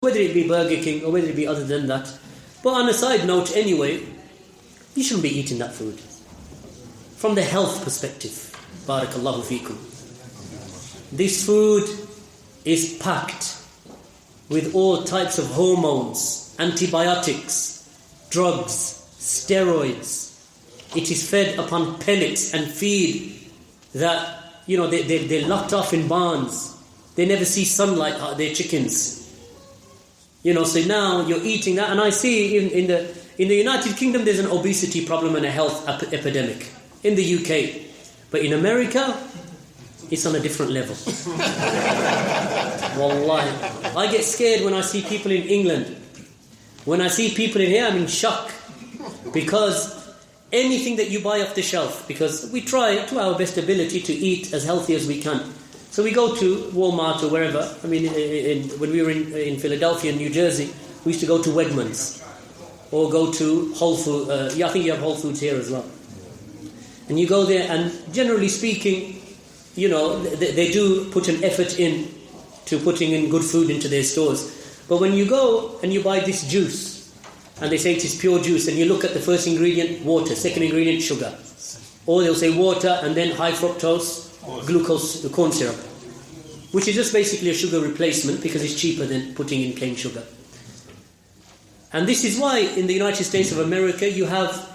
whether it be Burger King or whether it be other than that. But on a side note anyway, you shouldn't be eating that food. From the health perspective, barakallahu feekum, this food is packed with all types of hormones, antibiotics, drugs, steroids. It is fed upon pellets and feed that, they're locked off in barns. They never see sunlight out of their chickens. So now you're eating that. And I see in the United Kingdom there's an obesity problem and a health epidemic. In the UK. But in America, it's on a different level. Wallahi. I get scared when I see people in England. When I see people in here, I'm in shock. Because anything that you buy off the shelf, because we try to our best ability to eat as healthy as we can. So we go to Walmart or wherever. I mean, when we were in Philadelphia and New Jersey, we used to go to Wegmans. Or go to Whole Foods. I think you have Whole Foods here as well. And you go there and generally speaking, they do put an effort in to putting in good food into their stores. But when you go and you buy this juice, and they say it is pure juice, and you look at the first ingredient, water, second ingredient, sugar. Or they'll say water and then high fructose, glucose, the corn syrup. Which is just basically a sugar replacement because it's cheaper than putting in plain sugar. And this is why in the United States of America you have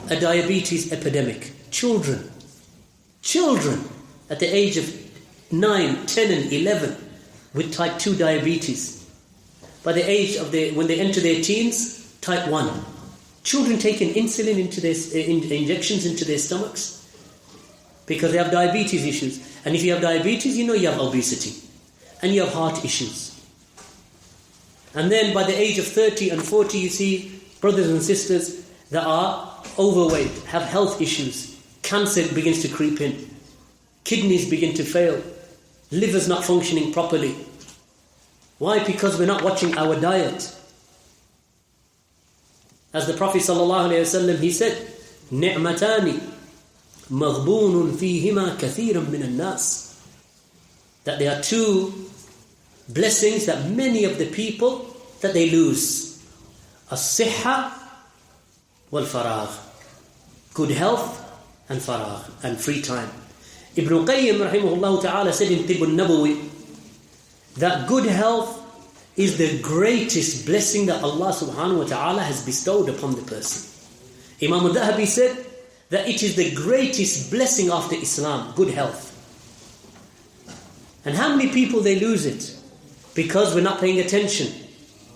a diabetes epidemic. Children at the age of 9, 10 and 11 with type 2 diabetes. By the age of when they enter their teens, type 1. Children taking insulin into their injections into their stomachs because they have diabetes issues. And if you have diabetes, you have obesity and you have heart issues. And then by the age of 30 and 40, you see brothers and sisters that are overweight, have health issues. Cancer begins to creep in. Kidneys begin to fail. Liver's not functioning properly. Why? Because we're not watching our diet. As the Prophet ﷺ, he said, نِعْمَتَانِ مَغْبُونٌ فِيهِمَا كَثِيرًا مِنَ النَّاسِ. That there are two blessings that many of the people, that they lose. الصحة والفراغ. Good health and faragh, and free time. Ibn Qayyim rahimahullah ta'ala said in Tibb al-Nabawi that good health is the greatest blessing that Allah subhanahu wa ta'ala has bestowed upon the person. Imam al-Dhahabi said that it is the greatest blessing after Islam, good health. And how many people they lose it? Because we're not paying attention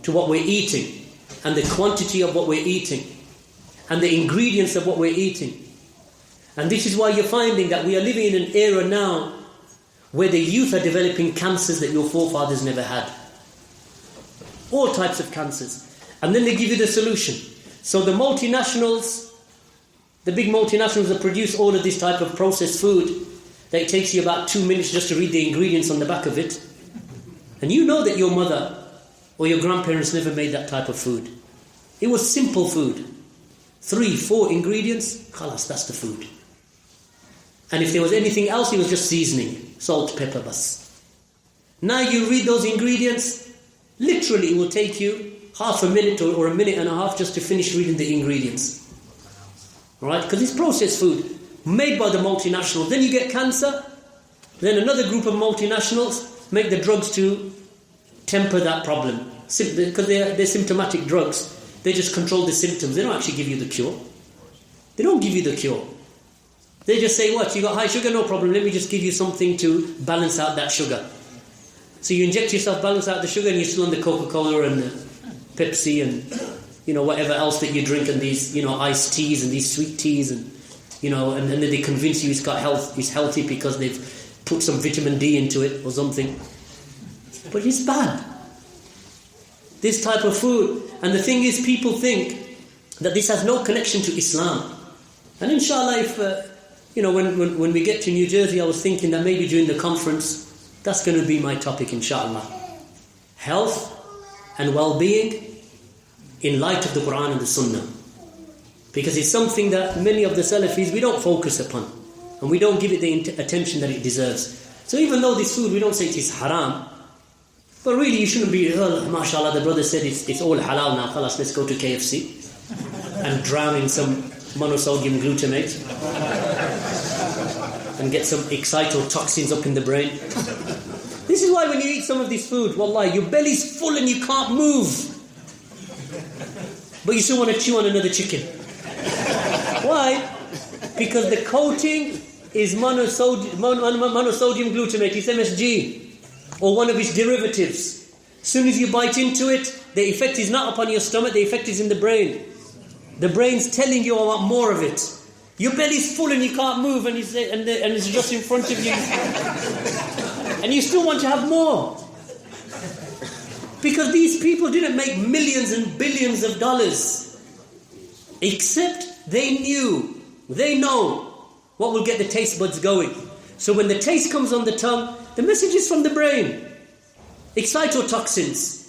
to what we're eating and the quantity of what we're eating and the ingredients of what we're eating. And this is why you're finding that we are living in an era now where the youth are developing cancers that your forefathers never had. All types of cancers. And then they give you the solution. So the multinationals, the big multinationals that produce all of this type of processed food, that it takes you about 2 minutes just to read the ingredients on the back of it. And you know that your mother or your grandparents never made that type of food. It was simple food. 3, 4 ingredients, khalas, that's the food. And if there was anything else, it was just seasoning. Salt, pepper, bas. Now you read those ingredients, literally it will take you half a minute or a minute and a half just to finish reading the ingredients. Alright, because it's processed food, made by the multinationals. Then you get cancer, then another group of multinationals make the drugs to temper that problem. Because they're symptomatic drugs. They just control the symptoms. They don't actually give you the cure. They don't give you the cure. They just say, what, you got high sugar? No problem. Let me just give you something to balance out that sugar. So you inject yourself, balance out the sugar, and you're still on the Coca-Cola and the Pepsi and, whatever else that you drink, and these, iced teas and these sweet teas, and, and then they convince you it's healthy because they've put some vitamin D into it or something. But it's bad. This type of food. And the thing is, people think that this has no connection to Islam. And inshallah, if, when we get to New Jersey, I was thinking that maybe during the conference, that's going to be my topic, inshallah. Health and well-being in light of the Quran and the Sunnah. Because it's something that many of the Salafis, we don't focus upon. And we don't give it the attention that it deserves. So even though this food, we don't say it is haram, But really you shouldn't be, oh, mashallah, the brother said it's all halal now, khalas, let's go to KFC and drown in some monosodium glutamate and get some excitotoxins up in the brain. This is why when you eat some of this food, wallahi, your belly's full and you can't move. But you still want to chew on another chicken. Why? Because the coating is monosodium glutamate, it's MSG, or one of its derivatives. As soon as you bite into it, the effect is not upon your stomach, the effect is in the brain. The brain's telling you I want more of it. Your belly's full and you can't move, and it's just in front of you. And you still want to have more. Because these people didn't make millions and billions of dollars. Except they know what will get the taste buds going. So when the taste comes on the tongue, the message is from the brain. Excitotoxins.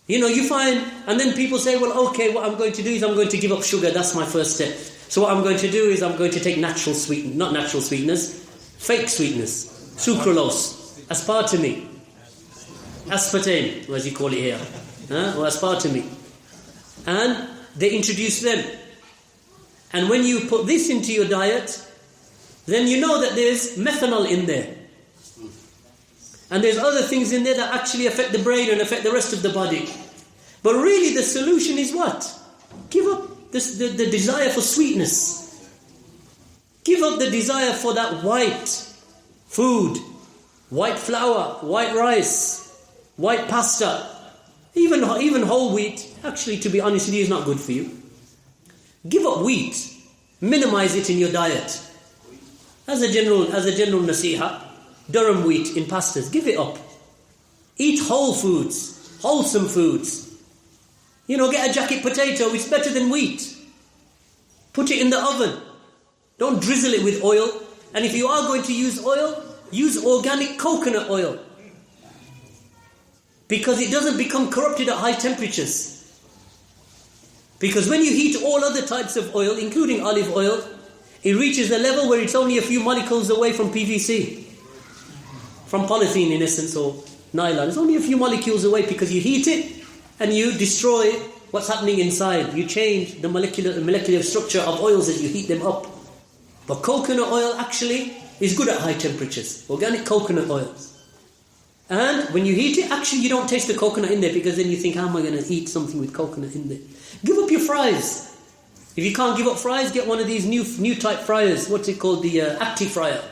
You find, and then people say, well, okay, what I'm going to do is I'm going to give up sugar. That's my first step. So what I'm going to do is I'm going to take not natural sweeteners, fake sweeteners, sucralose, aspartame, aspartame, as you call it here, or aspartame. And they introduce them. And when you put this into your diet, then you know that there's methanol in there. And there's other things in there that actually affect the brain and affect the rest of the body. But really the solution is what? Give up the desire for sweetness. Give up the desire for that white food, white flour, white rice, white pasta, even whole wheat. Actually, to be honest with you, is not good for you. Give up wheat. Minimize it in your diet. As a general nasiha, durum wheat in pastas, give it up. Eat whole foods, wholesome foods. Get a jacket potato, it's better than wheat. Put it in the oven. Don't drizzle it with oil. And if you are going to use oil, use organic coconut oil. Because it doesn't become corrupted at high temperatures. Because when you heat all other types of oil, including olive oil, it reaches a level where it's only a few molecules away from PVC. From polythene in essence, or nylon. It's only a few molecules away because you heat it and you destroy what's happening inside. You change the molecular structure of oils as you heat them up. But coconut oil actually is good at high temperatures. Organic coconut oils. And when you heat it, actually you don't taste the coconut in there, because then you think, how am I going to eat something with coconut in there? Give up your fries. If you can't give up fries, get one of these new type fryers. What's it called? The Acti fryer.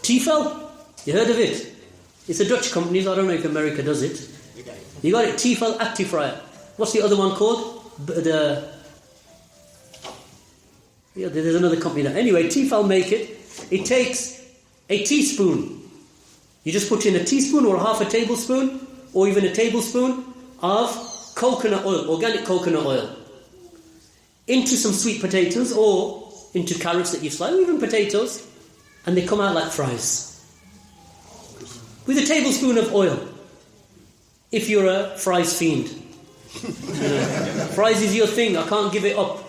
Tefal? You heard of it? It's a Dutch company. I don't know if America does it. You got it, Tefal Acti fryer. What's the other one called? There's another company now. Anyway, Tefal make it. It takes a teaspoon. You just put in a teaspoon or half a tablespoon or even a tablespoon of coconut oil, organic coconut oil, into some sweet potatoes or into carrots that you slice, or even potatoes, and they come out like fries. With a tablespoon of oil. If you're a fries fiend. Fries is your thing, I can't give it up.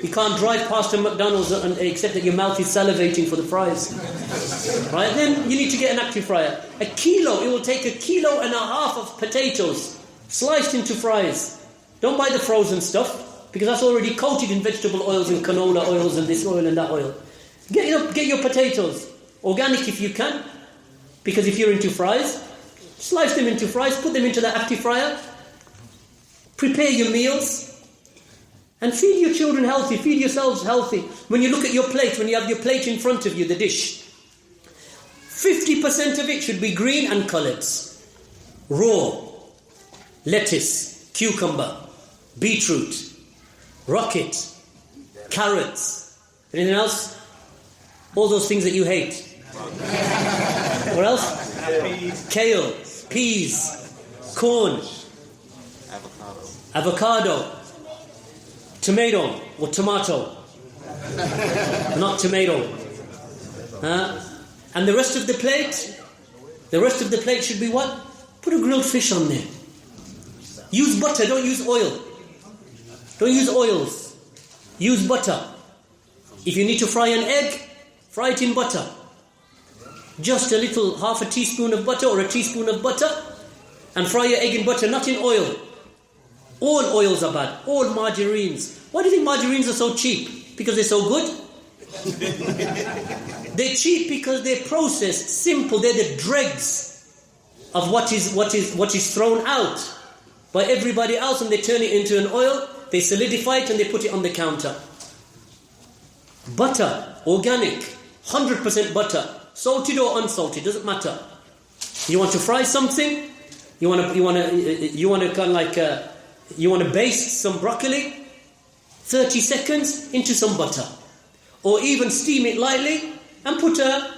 You can't drive past a McDonald's except that your mouth is salivating for the fries. Right? Then you need to get an active fryer. It will take 1.5 kilos of potatoes sliced into fries. Don't buy the frozen stuff, because that's already coated in vegetable oils and canola oils and this oil and that oil. Get your potatoes. Organic if you can, because if you're into fries, slice them into fries, put them into the active fryer, prepare your meals, and feed your children healthy, feed yourselves healthy. When you look at your plate, when you have your plate in front of you, the dish, 50% of it should be green and coloured. Raw, lettuce, cucumber, beetroot, rocket, carrots. Anything else? All those things that you hate. What else? Kale, peas, corn, avocado, tomato or tomato, not tomato. And the rest of the plate should be what? Put a grilled fish on there. Use butter, don't use oil. Don't use oils. Use butter. If you need to fry an egg, fry it in butter. Just a little, half a teaspoon of butter or a teaspoon of butter. And fry your egg in butter, not in oil. All oils are bad. All margarines. Why do you think margarines are so cheap? Because they're so good? They're cheap because they're processed, simple. They're the dregs of what is thrown out by everybody else, and they turn it into an oil, they solidify it, and they put it on the counter. Butter, organic, 100% butter, salted or unsalted, doesn't matter. You want to fry something, you want to baste some broccoli, 30 seconds into some butter, or even steam it lightly and put a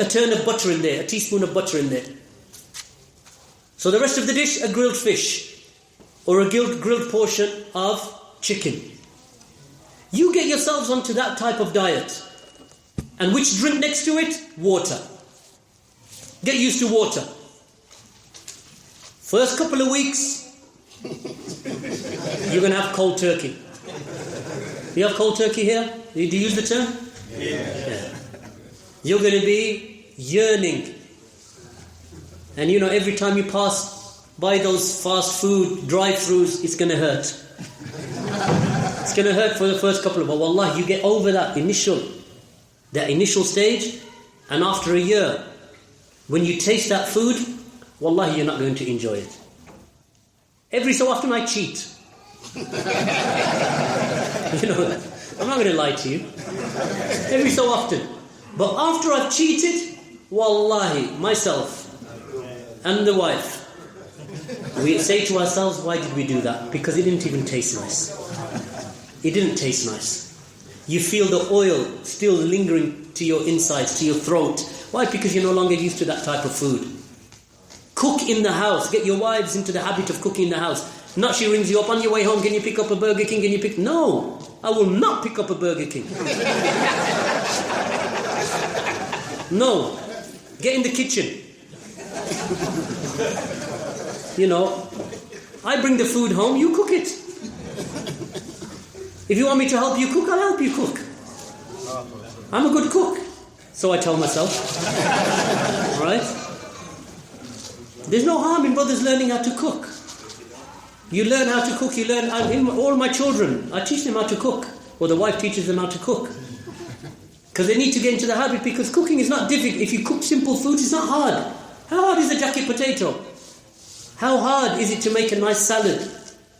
turn of butter in there, a teaspoon of butter in there. So the rest of the dish, a grilled fish or a grilled portion of chicken. You get yourselves onto that type of diet. And which drink next to it? Water. Get used to water. First couple of weeks, you're going to have cold turkey. You have cold turkey here? Do you use the term? Yeah. You're going to be yearning. And every time you pass by those fast food drive-thrus, it's going to hurt. It's going to hurt for the first couple of, but wallahi, you get over that initial stage, and after a year, when you taste that food, wallahi, you're not going to enjoy it. Every so often I cheat. I'm not going to lie to you. Every so often. But after I've cheated, wallahi, myself and the wife, we say to ourselves, why did we do that? Because it didn't even taste nice. It didn't taste nice. You feel the oil still lingering to your insides, to your throat. Why? Because you're no longer used to that type of food. Cook in the house. Get your wives into the habit of cooking in the house. Not she rings you up on your way home, can you pick up a Burger King? No, I will not pick up a Burger King. No. Get in the kitchen. I bring the food home, you cook it. If you want me to help you cook, I'll help you cook. I'm a good cook. So I tell myself. Right? There's no harm in brothers learning how to cook. You learn how to cook, all my children, I teach them how to cook. Or the wife teaches them how to cook. Because they need to get into the habit, because cooking is not difficult. If you cook simple foods, it's not hard. How hard is a jacket potato? How hard is it to make a nice salad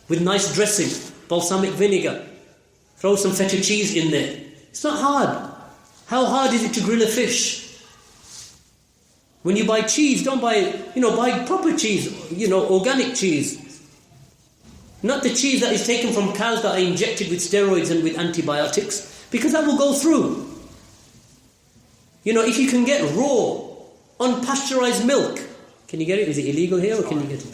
with nice dressing, balsamic vinegar? Throw some feta cheese in there. It's not hard. How hard is it to grill a fish? When you buy cheese, don't buy proper cheese, organic cheese. Not the cheese that is taken from cows that are injected with steroids and with antibiotics, because that will go through. If you can get raw, unpasteurized milk, can you get it? Is it illegal here or can you get it?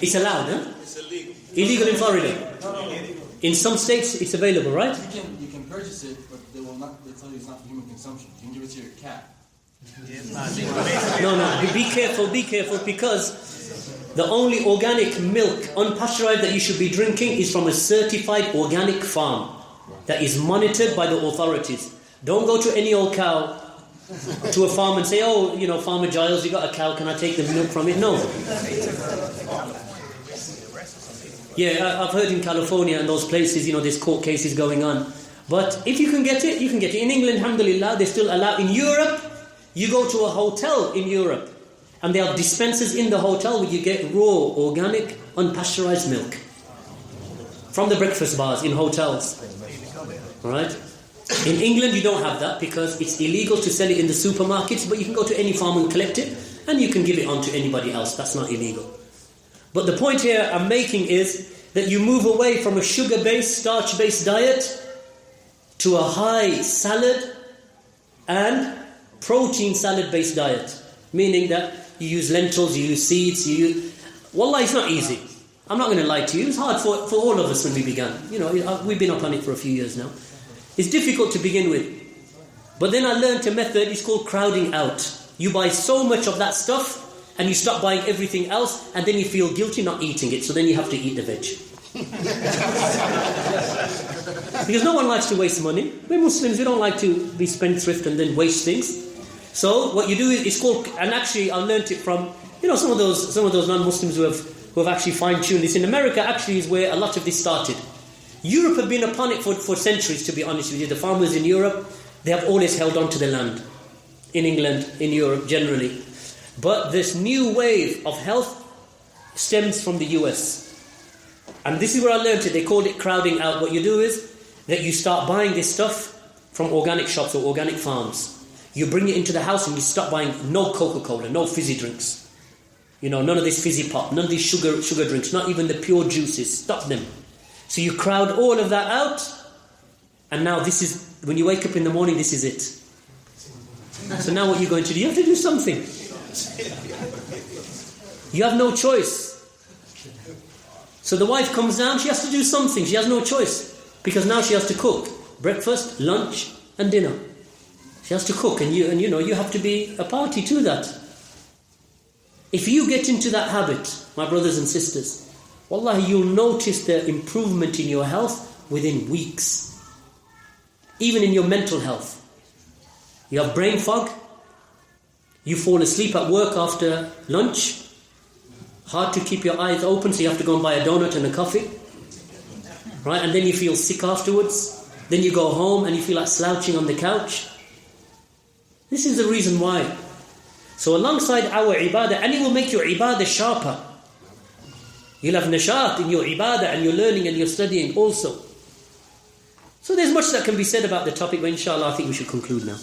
It's allowed, huh? It's illegal. Illegal in Florida? In some states it's available, right? You can purchase it, but they tell you it's not for human consumption. You can give it to your cat. No, be careful, because the only organic milk, unpasteurized, that you should be drinking is from a certified organic farm that is monitored by the authorities. Don't go to any old cow, to a farm and say, Farmer Giles, you got a cow, can I take the milk from it? No. Yeah, I've heard in California and those places, there's court cases going on. But if you can get it, you can get it. In England, alhamdulillah, they still allow. In Europe, you go to a hotel in Europe, and there are dispensers in the hotel where you get raw, organic, unpasteurized milk from the breakfast bars in hotels. Alright? In England, you don't have that because it's illegal to sell it in the supermarkets, but you can go to any farm and collect it, and you can give it on to anybody else. That's not illegal. But the point here I'm making is that you move away from a sugar-based, starch-based diet to a high salad and protein salad-based diet. Meaning that you use lentils, you use seeds, Wallah, it's not easy. I'm not going to lie to you. It's hard for all of us when we began. We've been up on it for a few years now. It's difficult to begin with. But then I learned a method, it's called crowding out. You buy so much of that stuff and you stop buying everything else, and then you feel guilty not eating it, so then you have to eat the veg. Because no one likes to waste money. We're Muslims, we don't like to be spendthrift and then waste things. So what you do is, it's called, and actually I learnt it from, some of those non-Muslims who have actually fine-tuned this. In America actually is where a lot of this started. Europe have been upon it for centuries, to be honest with you. The farmers in Europe, they have always held on to the land. In England, in Europe generally. But this new wave of health stems from the US. And this is where I learned it. They called it crowding out. What you do is that you start buying this stuff from organic shops or organic farms. You bring it into the house and you start buying no Coca-Cola, no fizzy drinks. None of this fizzy pop, none of these sugar drinks, not even the pure juices. Stop them. So you crowd all of that out. And now this is, when you wake up in the morning, this is it. So now what you're going to do? You have to do something. You have no choice. So the wife comes down, she has to do something. She has no choice. Because now she has to cook breakfast, lunch and dinner. She has to cook, and you have to be a party to that. If you get into that habit, my brothers and sisters, wallahi, you'll notice the improvement in your health within weeks. Even in your mental health. You have brain fog. You fall asleep at work after lunch. Hard to keep your eyes open, so you have to go and buy a donut and a coffee. Right? And then you feel sick afterwards. Then you go home and you feel like slouching on the couch. This is the reason why. So alongside our ibadah, and it will make your ibadah sharper. You'll have nashat in your ibadah, and you're learning and you're studying also. So there's much that can be said about the topic, but inshallah I think we should conclude now.